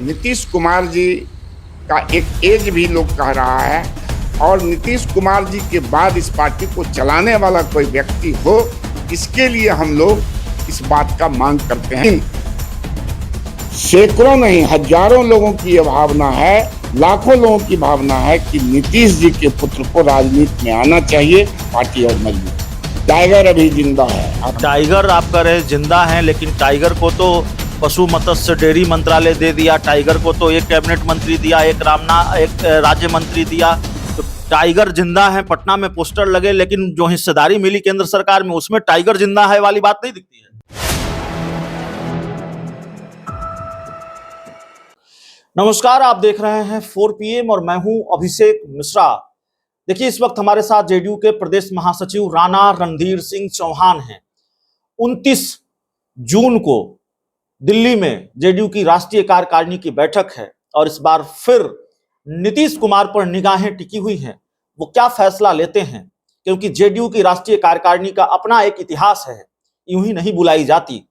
नीतीश कुमार जी का एक एज भी लोग कह रहा है और नीतीश कुमार जी के बाद इस पार्टी को चलाने वाला कोई व्यक्ति हो, इसके लिए हम लोग इस बात का मांग करते हैं। सैकड़ों नहीं हजारों लोगों की यह भावना है, लाखों लोगों की भावना है कि नीतीश जी के पुत्र को राजनीति में आना चाहिए, पार्टी और मजबूत। टाइगर अभी जिंदा है। टाइगर आप कह रहे जिंदा है, लेकिन टाइगर को तो पशु मत्स्य डेयरी मंत्रालय दे दिया, टाइगर को तो एक कैबिनेट मंत्री दिया, एक राज्य मंत्री दिया। तो टाइगर जिंदा है, पटना में पोस्टर लगे, लेकिन जो हिस्सेदारी मिली केंद्र सरकार में उसमें टाइगर जिंदा है वाली बात नहीं दिखती है। नमस्कार, आप देख रहे हैं 4 PM और मैं हूं अभिषेक मिश्रा। देखिए, इस वक्त हमारे साथ जेडीयू के प्रदेश महासचिव राणा रणधीर सिंह चौहान हैं। 29 जून को दिल्ली में जेडीयू की राष्ट्रीय कार्यकारिणी की बैठक है और इस बार फिर नीतीश कुमार पर निगाहें टिकी हुई हैं। वो क्या फैसला लेते हैं, क्योंकि जेडीयू की राष्ट्रीय कार्यकारिणी का अपना एक इतिहास है, यूं ही नहीं बुलाई जाती।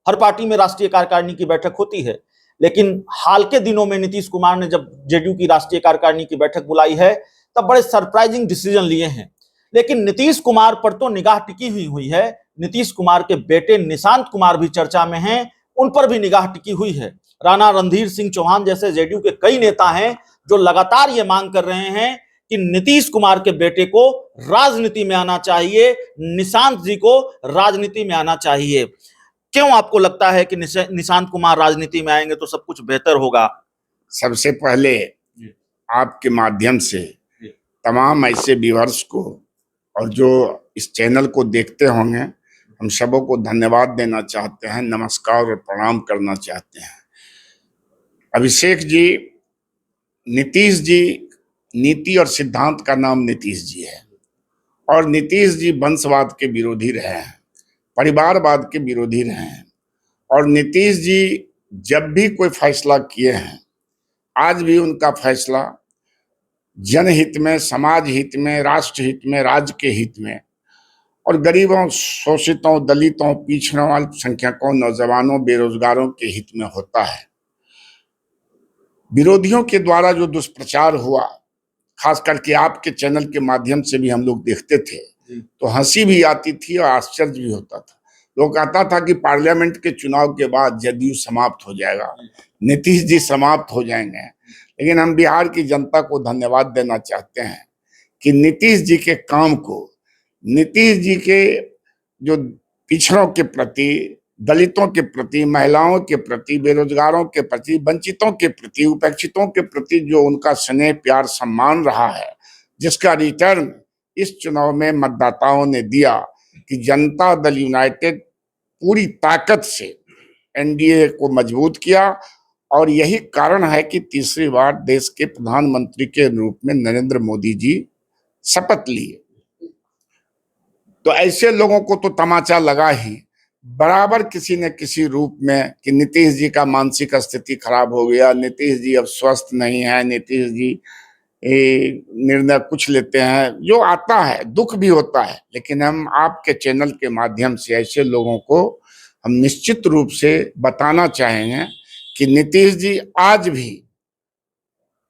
हर पार्टी में राष्ट्रीय कार्यकारिणी की बैठक होती है, लेकिन हाल के दिनों में नीतीश कुमार ने जब जेडीयू की राष्ट्रीय कार्यकारिणी की बैठक बुलाई है तब बड़े सरप्राइजिंग डिसीजन लिए हैं। लेकिन नीतीश कुमार पर तो निगाह टिकी हुई है। नीतीश कुमार के बेटे निशांत कुमार भी चर्चा में हैं, उन पर भी निगाह टिकी हुई है। राणा रणधीर सिंह चौहान जैसे जेडीयू के कई नेता हैं जो लगातार ये मांग कर रहे हैं कि नीतीश कुमार के बेटे को राजनीति में आना चाहिए, निशांत जी को राजनीति में आना चाहिए। क्यों आपको लगता है कि निशांत कुमार राजनीति में आएंगे तो सब कुछ बेहतर होगा? सबसे पहले आपके माध्यम से तमाम ऐसे व्यूअर्स को और जो इस चैनल को देखते होंगे, हम सबों को धन्यवाद देना चाहते हैं, नमस्कार और प्रणाम करना चाहते हैं। अभिषेक जी, नीतीश जी, नीति और सिद्धांत का नाम नीतीश जी है और नीतीश जी वंशवाद के विरोधी रहे हैं, परिवारवाद के विरोधी रहे हैं और नीतीश जी जब भी कोई फैसला किए हैं, आज भी उनका फैसला जनहित में, समाज हित में, राष्ट्र हित में, राज्य के हित में और गरीबों, शोषितों, दलितों, पिछड़ों, अल्पसंख्यकों, नौजवानों, बेरोजगारों के हित में होता है। विरोधियों के द्वारा जो दुष्प्रचार हुआ, खास करके आपके चैनल के माध्यम से भी हम लोग देखते थे, तो हंसी भी आती थी और आश्चर्य भी होता था। लोग कहता था कि पार्लियामेंट के चुनाव के बाद जदयू समाप्त हो जाएगा, नीतीश जी समाप्त हो जाएंगे। लेकिन हम बिहार की जनता को धन्यवाद देना चाहते हैं कि नीतीश जी के काम को, नीतीश जी के जो पिछड़ों के प्रति, दलितों के प्रति, महिलाओं के प्रति, बेरोजगारों के प्रति, वंचितों के प्रति, उपेक्षितों के प्रति जो उनका स्नेह, प्यार, सम्मान रहा है, जिसका रिटर्न इस चुनाव में मतदाताओं ने दिया कि जनता दल यूनाइटेड पूरी ताकत से एनडीए को मजबूत किया और यही कारण है कि तीसरी बार देश के प्रधानमंत्री के रूप में नरेंद्र मोदी जी शपथ लिए। तो ऐसे लोगों को तो तमाचा लगा ही बराबर किसी न किसी रूप में कि नीतीश जी का मानसिक स्थिति खराब हो गया, नीतीश जी अब स्वस्थ नहीं है, नीतीश जी निर्णय कुछ लेते हैं, जो आता है दुख भी होता है। लेकिन हम आपके चैनल के माध्यम से ऐसे लोगों को हम निश्चित रूप से बताना चाहेंगे कि नीतीश जी आज भी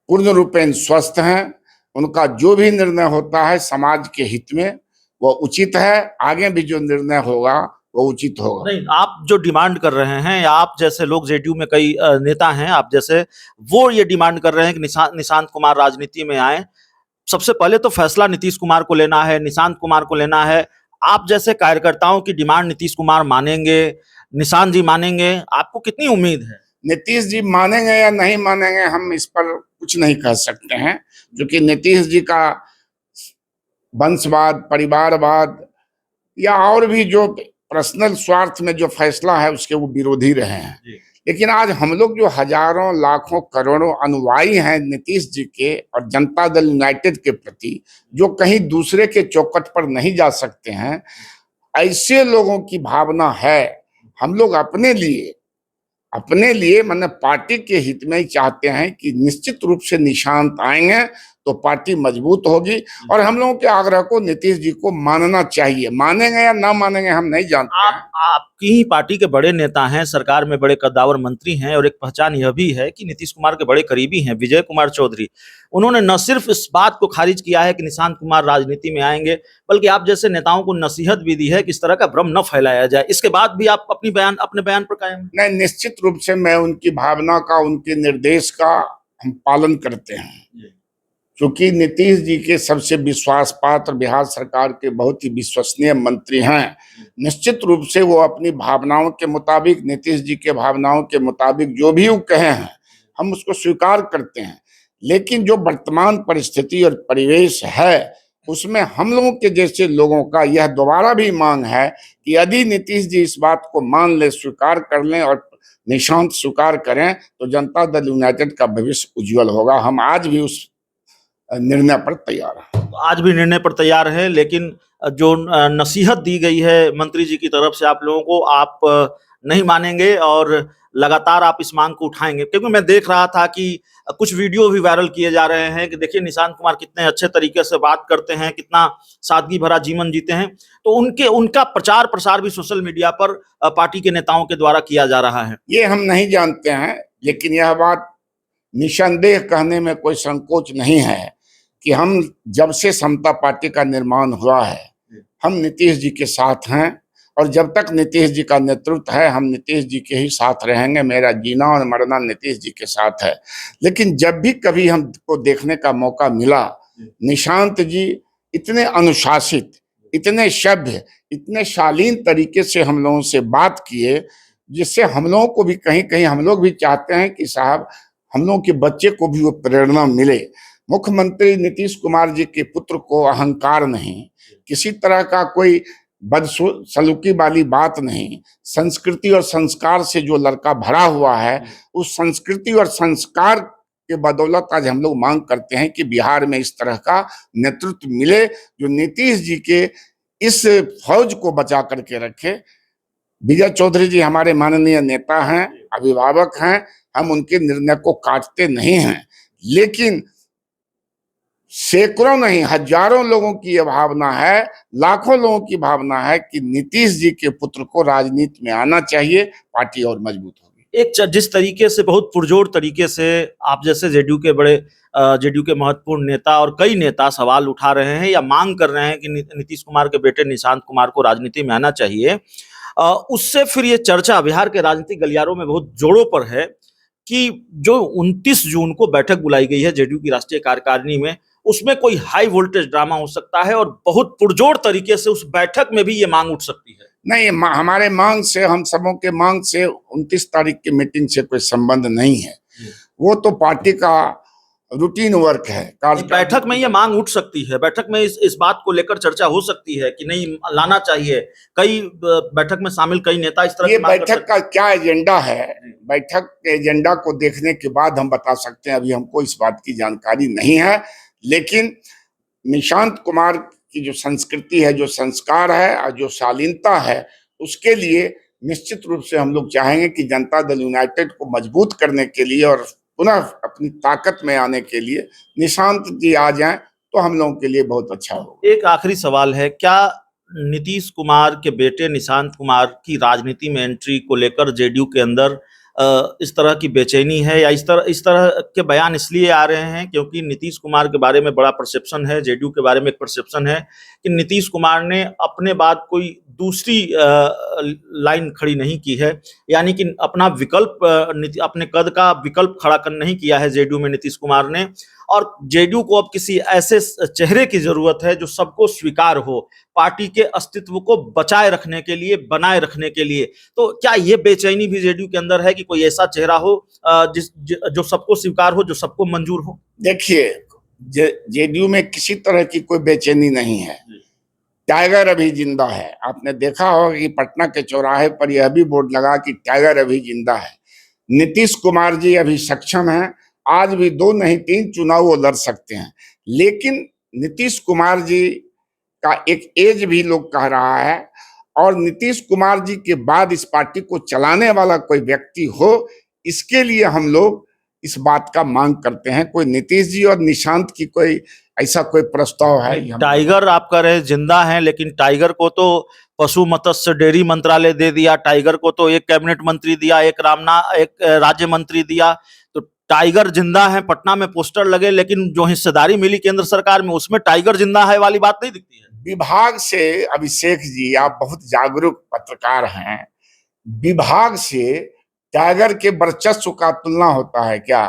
पूर्ण रूपेण स्वस्थ हैं। उनका जो भी निर्णय होता है समाज के हित में वो उचित है, आगे भी जो निर्णय होगा वो उचित होगा। नहीं, आप जो डिमांड कर रहे हैं, या आप जैसे लोग जेडीयू में कई नेता हैं आप जैसे, वो ये डिमांड कर रहे हैं कि निशांत कुमार राजनीति में आए। सबसे पहले तो फैसला नीतीश कुमार को लेना है, निशांत कुमार को लेना है। आप जैसे कार्यकर्ताओं की डिमांड नीतीश कुमार मानेंगे, निशांत जी मानेंगे? आपको कितनी उम्मीद है? नीतीश जी मानेंगे या नहीं मानेंगे हम इस पर कुछ नहीं कह सकते हैं, क्योंकि नीतीश जी का वंशवाद, परिवारवाद या और भी जो पर्सनल स्वार्थ में जो फैसला है उसके वो विरोधी रहे हैं। लेकिन आज हम लोग जो हजारों, लाखों, करोड़ों अनुयायी हैं नीतीश जी के और जनता दल यूनाइटेड के प्रति, जो कहीं दूसरे के चौखट पर नहीं जा सकते हैं, ऐसे लोगों की भावना है। हम लोग अपने लिए मतलब पार्टी के हित में ही चाहते हैं कि निश्चित रूप से निशांत आएंगे तो पार्टी मजबूत होगी। और हम लोगों के आग्रह को नीतीश जी को मानना चाहिए। मानेंगे या ना मानेंगे हम नहीं जानते हैं। आपकी ही पार्टी के बड़े नेता हैं, सरकार में बड़े कद्दावर मंत्री हैं, और एक पहचान यह भी है कि नीतीश कुमार के बड़े करीबी हैं विजय कुमार चौधरी। उन्होंने न सिर्फ इस बात को खारिज किया है कि निशांत कुमार राजनीति में आएंगे, बल्कि आप जैसे नेताओं को नसीहत भी दी है कि इस तरह का भ्रम न फैलाया जाए। इसके बाद भी आप अपने बयान पर कायम हैं? नहीं, निश्चित रूप से मैं उनकी भावना का, उनके निर्देश का हम पालन करते हैं। क्योंकि नीतीश जी के सबसे विश्वास पात्र बिहार सरकार के बहुत ही विश्वसनीय मंत्री हैं। निश्चित रूप से वो अपनी भावनाओं के मुताबिक, नीतीश जी के भावनाओं के मुताबिक जो भी वो कहे हैं हम उसको स्वीकार करते हैं। लेकिन जो वर्तमान परिस्थिति और परिवेश है उसमें हम लोगों के जैसे लोगों का यह दोबारा भी मांग है कि यदि नीतीश जी इस बात को मान ले, स्वीकार कर लें और निशांत स्वीकार करें तो जनता दल यूनाइटेड का भविष्य उज्जवल होगा। हम आज भी उस निर्णय पर तैयार है। आज भी निर्णय पर तैयार है, लेकिन जो नसीहत दी गई है मंत्री जी की तरफ से आप लोगों को, आप नहीं मानेंगे और लगातार आप इस मांग को उठाएंगे। क्योंकि मैं देख रहा था कि कुछ वीडियो भी वायरल किए जा रहे हैं कि देखिए निशांत कुमार कितने अच्छे तरीके से बात करते हैं, कितना सादगी भरा जीवन जीते हैं। तो उनका प्रचार प्रसार भी सोशल मीडिया पर पार्टी के नेताओं के द्वारा किया जा रहा है। ये हम नहीं जानते हैं, लेकिन यह बात निसंदेह कहने में कोई संकोच नहीं है कि हम जब से समता पार्टी का निर्माण हुआ है हम नीतीश जी के साथ हैं, और जब तक नीतीश जी का नेतृत्व है हम नीतीश जी के ही साथ रहेंगे। मेरा जीना और मरना नीतीश जी के साथ है। लेकिन जब भी कभी हमको देखने का मौका मिला, निशांत जी इतने अनुशासित, इतने सभ्य, इतने शालीन तरीके से हम लोगों से बात किए, जिससे हम लोगों को भी कहीं कहीं हम लोग भी चाहते हैं कि साहब हम लोगों के बच्चे को भी वो प्रेरणा मिले। मुख्यमंत्री नीतीश कुमार जी के पुत्र को अहंकार नहीं, किसी तरह का कोई बदसलूकी वाली बात नहीं, संस्कृति और संस्कार से जो लड़का भरा हुआ है, उस संस्कृति और संस्कार के बदौलत आज हम लोग मांग करते हैं कि बिहार में इस तरह का नेतृत्व मिले जो नीतीश जी के इस फौज को बचा करके रखे। विजय चौधरी जी हमारे माननीय नेता हैं, अभिभावक हैं, हम उनके निर्णय को काटते नहीं हैं। लेकिन सैकड़ों नहीं हजारों लोगों की यह भावना है, लाखों लोगों की भावना है कि नीतीश जी के पुत्र को राजनीति में आना चाहिए, पार्टी और मजबूत होगी। एक जिस तरीके से, बहुत पुरजोर तरीके से आप जैसे जेडीयू के महत्वपूर्ण नेता और कई नेता सवाल उठा रहे हैं या मांग कर रहे हैं कि नीतीश कुमार के बेटे निशांत कुमार को राजनीति में आना चाहिए, उससे फिर ये चर्चा बिहार के राजनीतिक गलियारों में बहुत जोरों पर है कि जो 29 जून को बैठक बुलाई गई है जेडीयू की राष्ट्रीय कार्यकारिणी में, उसमें कोई हाई वोल्टेज ड्रामा हो सकता है और बहुत पुरजोर तरीके से उस बैठक में भी ये मांग उठ सकती है। नहीं, हमारे मांग से, हम सबों के मांग से 29 तारीख की मीटिंग से कोई संबंध नहीं है। वो तो पार्टी का रूटीन वर्क है। बैठक में ये मांग उठ सकती है, बैठक में इस बात को लेकर चर्चा हो सकती है कि नहीं लाना चाहिए। कई बैठक में शामिल कई नेता इस तरह ये बैठक का क्या एजेंडा है, बैठक के एजेंडा को देखने के बाद हम बता सकते हैं। अभी हमको इस बात की जानकारी नहीं है। लेकिन निशांत कुमार की जो संस्कृति है, जो संस्कार है और जो शालीनता है, उसके लिए निश्चित रूप से हम लोग चाहेंगे कि जनता दल यूनाइटेड को मजबूत करने के लिए और पुनः अपनी ताकत में आने के लिए निशांत जी आ जाएं तो हम लोगों के लिए बहुत अच्छा होगा। एक आखिरी सवाल है, क्या नीतीश कुमार के बेटे निशांत कुमार की राजनीति में एंट्री को लेकर जेडीयू के अंदर इस तरह की बेचैनी है, या इस तरह के बयान इसलिए आ रहे हैं क्योंकि नीतीश कुमार के बारे में बड़ा परसेप्शन है, जेडीयू के बारे में एक परसेप्शन है कि नीतीश कुमार ने अपने बाद कोई दूसरी लाइन खड़ी नहीं की है, यानी कि अपना विकल्प, अपने कद का विकल्प खड़ा कर नहीं किया है जेडीयू में नीतीश कुमार ने, और जेडीयू को अब किसी ऐसे चेहरे की जरूरत है जो सबको स्वीकार हो, पार्टी के अस्तित्व को बचाए रखने के लिए, बनाए रखने के लिए। तो क्या ये बेचैनी भी जेडीयू के अंदर है कि कोई ऐसा चेहरा हो जो सबको स्वीकार हो, जो सबको मंजूर हो? देखिए, जेडीयू में किसी तरह की कोई बेचैनी नहीं है। टाइगर अभी जिंदा है। आपने देखा होगा कि पटना के चौराहे पर यह भी बोर्ड लगा कि टाइगर अभी जिंदा है। नीतीश कुमार जी अभी सक्षम हैं, आज भी 2 नहीं 3 चुनाव वो लड़ सकते हैं। लेकिन नीतीश कुमार जी का एक एज भी लोग कह रहा है, और नीतीश कुमार जी के बाद इस पार्टी को चलाने वाला कोई व्यक्ति हो, इसके लिए हम लोग इस बात का मांग करते हैं। कोई नीतीश जी और निशांत की कोई ऐसा कोई प्रस्ताव है? टाइगर आप कह रहे जिंदा हैं, लेकिन टाइगर को तो पशु मत्स्य डेयरी मंत्रालय दे दिया, टाइगर को तो एक कैबिनेट मंत्री दिया, एक राज्य मंत्री दिया। तो टाइगर जिंदा है, पटना में पोस्टर लगे, लेकिन जो हिस्सेदारी मिली केंद्र सरकार में उसमें टाइगर जिंदा है वाली बात नहीं दिखती है। विभाग से, अभिषेक जी आप बहुत जागरूक पत्रकार हैं, विभाग से टाइगर के वर्चस्व का तुलना होता है क्या?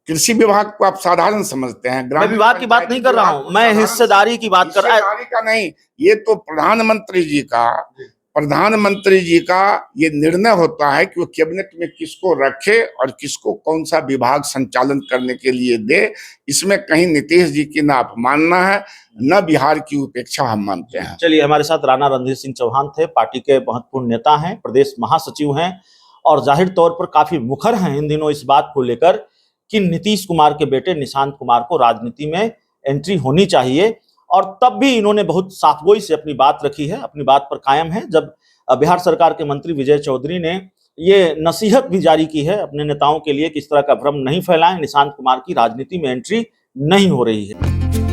कृषि विभाग को आप साधारण समझते हैं? मैं विभाग की बात नहीं कर रहा हूं, मैं हिस्सेदारी की बात कर रहा हूं। हिस्सेदारी का नहीं, ये तो प्रधानमंत्री जी का ये निर्णय होता है कि वो कैबिनेट में किसको रखे और किसको कौन सा विभाग संचालन करने के लिए दे। इसमें कहीं नीतीश जी की ना अपमानना है, न बिहार की उपेक्षा हम मानते हैं। चलिए, हमारे साथ राणा रणधीर सिंह चौहान थे, पार्टी के महत्वपूर्ण नेता हैं, प्रदेश महासचिव हैं और जाहिर तौर पर काफी मुखर हैं इन दिनों इस बात को लेकर कि नीतीश कुमार के बेटे निशांत कुमार को राजनीति में एंट्री होनी चाहिए। और तब भी इन्होंने बहुत साफगोई से अपनी बात रखी है, अपनी बात पर कायम है। जब बिहार सरकार के मंत्री विजय चौधरी ने ये नसीहत भी जारी की है अपने नेताओं के लिए कि इस तरह का भ्रम नहीं फैलाएं, निशांत कुमार की राजनीति में एंट्री नहीं हो रही है।